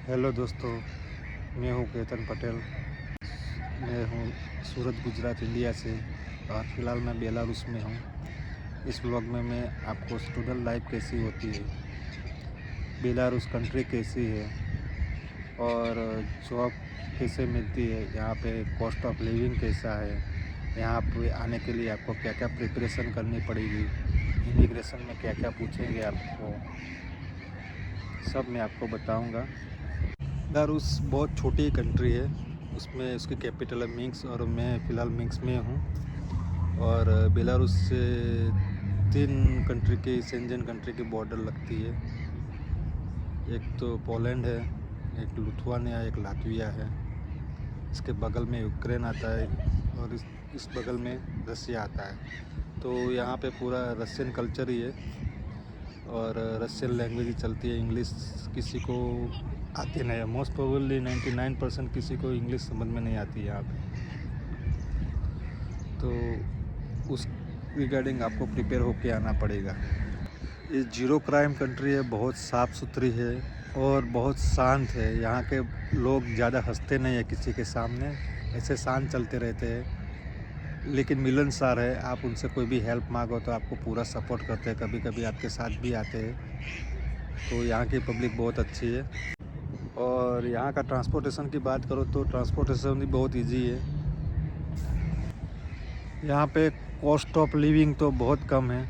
Hello दोस्तों, मैं हूं केतन पटेल। मैं हूं सूरत, गुजरात, इंडिया से और फ़िलहाल मैं बेलारूस में हूं। इस व्लॉग में मैं आपको स्टूडेंट लाइफ कैसी होती है, बेलारूस कंट्री कैसी है और जॉब कैसे मिलती है, यहाँ पे कॉस्ट ऑफ लिविंग कैसा है, यहाँ पे आने के लिए आपको क्या क्या प्रिपरेशन करनी पड़ेगी, इमिग्रेशन में क्या क्या पूछेंगे आपको, सब मैं आपको बताऊँगा। बेलारूस बहुत छोटी कंट्री है, उसमें उसकी कैपिटल है मिन्स्क और मैं फ़िलहाल मिन्स्क में हूँ। और बेलारूस से 3 कंट्री की शेंजन कंट्री की बॉर्डर लगती है। एक तो पोलैंड है, एक लिथुआनिया, एक लातविया है। इसके बगल में यूक्रेन आता है और इस बगल में रसिया आता है। तो यहाँ पे पूरा रशियन कल्चर ही है और रशियन लैंग्वेज ही चलती है। इंग्लिश किसी को आती नहीं है, मोस्ट प्रोबेबली 99% किसी को इंग्लिश समझ में नहीं आती है यहाँ पे। तो उस रिगार्डिंग आपको प्रिपेयर होके आना पड़ेगा। ये जीरो क्राइम कंट्री है, बहुत साफ़ सुथरी है और बहुत शांत है। यहाँ के लोग ज़्यादा हंसते नहीं है किसी के सामने, ऐसे शांत चलते रहते हैं, लेकिन मिलनसार है। आप उनसे कोई भी हेल्प मांगो तो आपको पूरा सपोर्ट करते हैं, कभी कभी आपके साथ भी आते हैं। तो यहाँ की पब्लिक बहुत अच्छी है। और यहाँ का ट्रांसपोर्टेशन की बात करो तो ट्रांसपोर्टेशन भी बहुत इजी है। यहाँ पे कॉस्ट ऑफ लिविंग तो बहुत कम है।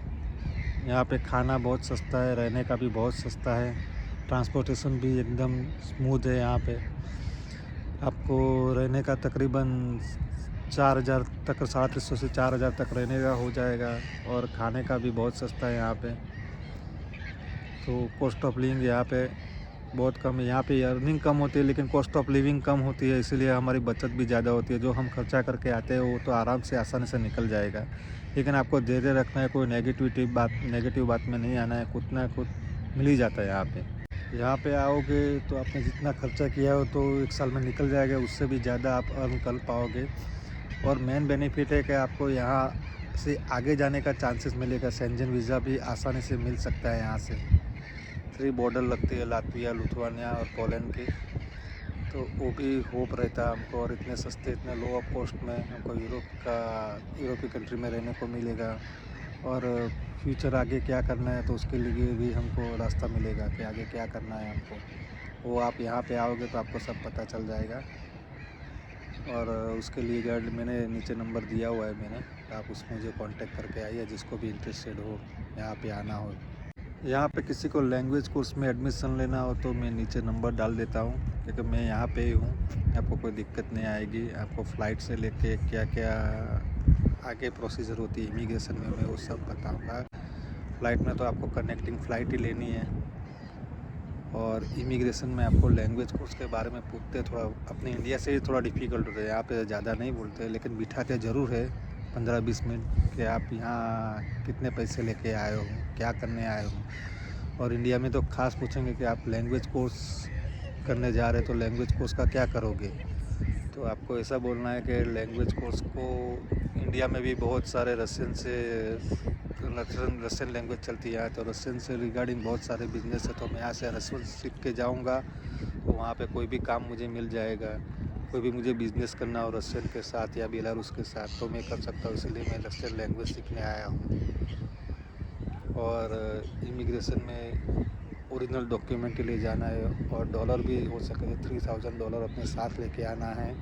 यहाँ पे खाना बहुत सस्ता है, रहने का भी बहुत सस्ता है, ट्रांसपोर्टेशन भी एकदम स्मूथ है। यहाँ पे आपको रहने का तकरीबन 4,000 तक, 350 से 4,000 तक रहने का हो जाएगा और खाने का भी बहुत सस्ता है यहाँ पे। तो कॉस्ट ऑफ लिविंग यहाँ पे बहुत कम है। यहाँ पे अर्निंग कम होती है लेकिन कॉस्ट ऑफ लिविंग कम होती है, इसीलिए हमारी बचत भी ज़्यादा होती है। जो हम खर्चा करके आते हैं वो तो आराम से आसानी से निकल जाएगा, लेकिन आपको धैर्य रखना है, कोई नेगेटिव बात में नहीं आना है। कुछ ना कुछ मिल ही जाता है यहाँ पे। यहाँ पे आओगे तो आपने जितना खर्चा किया हो तो 1 साल में निकल जाएगा, उससे भी ज़्यादा आप अर्न कर पाओगे। और मेन बेनिफिट है कि आपको यहाँ से आगे जाने का चांसेस मिलेगा। शेंजन वीज़ा भी आसानी से मिल सकता है यहाँ से। 3 बॉर्डर लगती है, लातविया, लिथुआनिया और पोलैंड की। तो वो भी होप रहता है हमको, और इतने सस्ते, इतने लो ऑफ कॉस्ट में हमको यूरोप की कंट्री में रहने को मिलेगा। और फ्यूचर आगे क्या करना है तो उसके लिए भी हमको रास्ता मिलेगा कि आगे क्या करना है हमको। वो आप यहाँ पे आओगे तो आपको सब पता चल जाएगा। और उसके लिए गाइड मैंने नीचे नंबर दिया हुआ है मैंने, आप उसमें मुझे कांटेक्ट करके आइए जिसको भी इंटरेस्टेड हो यहाँ पे आना हो। यहाँ पे किसी को लैंग्वेज कोर्स में एडमिशन लेना हो तो मैं नीचे नंबर डाल देता हूँ, क्योंकि मैं यहाँ पे ही हूँ। आपको कोई दिक्कत नहीं आएगी। आपको फ़्लाइट से लेके क्या क्या आगे प्रोसीजर होती है इमिग्रेशन में, मैं वो सब बताऊँगा। फ़्लाइट में तो आपको कनेक्टिंग फ़्लाइट ही लेनी है। और इमिग्रेशन में आपको लैंग्वेज कोर्स के बारे में पूछते, थोड़ा अपने इंडिया से ही थोड़ा डिफ़िकल्ट होता है। यहाँ पे ज़्यादा नहीं बोलते लेकिन बिठाते ज़रूर है 15-20 मिनट कि आप यहाँ कितने पैसे लेके आए हो, क्या करने आए हो। और इंडिया में तो ख़ास पूछेंगे कि आप लैंग्वेज कोर्स करने जा रहे हो तो लैंग्वेज कोर्स का क्या करोगे। तो आपको ऐसा बोलना है कि लैंग्वेज कोर्स को इंडिया में भी बहुत सारे रशियन लैंग्वेज चलती है, तो रशियन से रिगार्डिंग बहुत सारे बिजनेस है। तो मैं यहाँ से रशियन सीख के जाऊँगा तो वहाँ पे कोई भी काम मुझे मिल जाएगा। कोई भी मुझे बिज़नेस करना हो रशियन के साथ या बेलारूस के साथ तो मैं कर सकता हूँ, इसलिए मैं रशियन लैंग्वेज सीखने आया हूँ। और इमिग्रेशन में ओरिजिनल डॉक्यूमेंट के लिए जाना है और डॉलर भी हो सके $3,000 अपने साथ लेके आना है।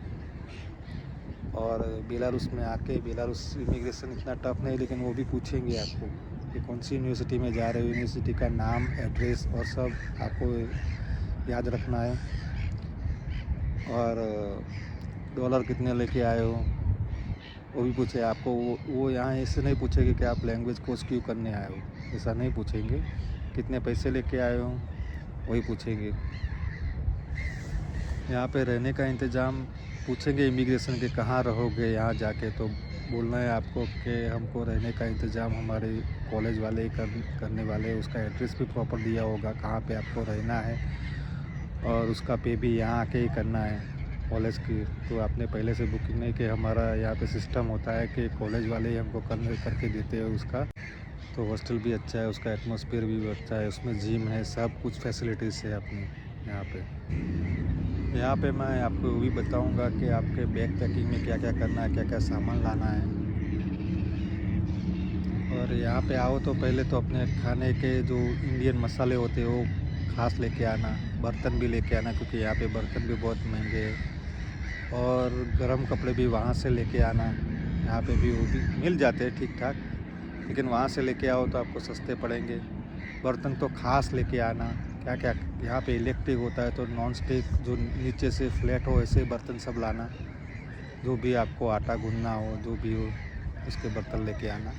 और बेलारूस में आके, बेलारूस इमिग्रेशन इतना टफ नहीं, लेकिन वो भी पूछेंगे आपको कि कौन सी यूनिवर्सिटी में जा रहे हो, यूनिवर्सिटी का नाम, एड्रेस और सब आपको याद रखना है। और डॉलर कितने लेके आए हो वो भी पूछे आपको। वो यहाँ ऐसे नहीं पूछेंगे कि आप लैंग्वेज कोर्स क्यों करने आए हो, ऐसा नहीं पूछेंगे। कितने पैसे लेके आए हो वही पूछेंगे। यहाँ पे रहने का इंतज़ाम पूछेंगे इमिग्रेशन के, कहाँ रहोगे यहाँ जाके, तो बोलना है आपको कि हमको रहने का इंतज़ाम हमारे कॉलेज वाले ही करने वाले हैं। उसका एड्रेस भी प्रॉपर दिया होगा कहाँ पे आपको रहना है, और उसका पे भी यहाँ आके ही करना है कॉलेज की। तो आपने पहले से बुकिंग नहीं कि हमारा यहाँ पे सिस्टम होता है कि कॉलेज वाले ही हमको करके देते हैं उसका। तो हॉस्टल भी अच्छा है, उसका एटमॉस्फेयर भी अच्छा है, उसमें जिम है, सब कुछ फैसिलिटीज़ है अपनी। यहाँ पे मैं आपको वो भी बताऊँगा कि आपके बैग पैकिंग में क्या क्या करना है, क्या क्या सामान लाना है। और यहाँ पे आओ तो पहले तो अपने खाने के जो इंडियन मसाले होते हैं वो खास लेके आना, बर्तन भी लेके आना क्योंकि यहाँ पे बर्तन भी बहुत महंगे हैं। और गर्म कपड़े भी वहाँ से लेके आना, यहाँ पे भी वो भी मिल जाते हैं ठीक ठाक, लेकिन वहाँ से लेके आओ तो आपको सस्ते पड़ेंगे। बर्तन तो खास लेके आना, क्या क्या यहाँ पे इलेक्ट्रिक होता है तो नॉन स्टिक जो नीचे से फ्लैट हो ऐसे बर्तन सब लाना। जो भी आपको आटा गूंदना हो, जो भी हो, उसके बर्तन लेके आना।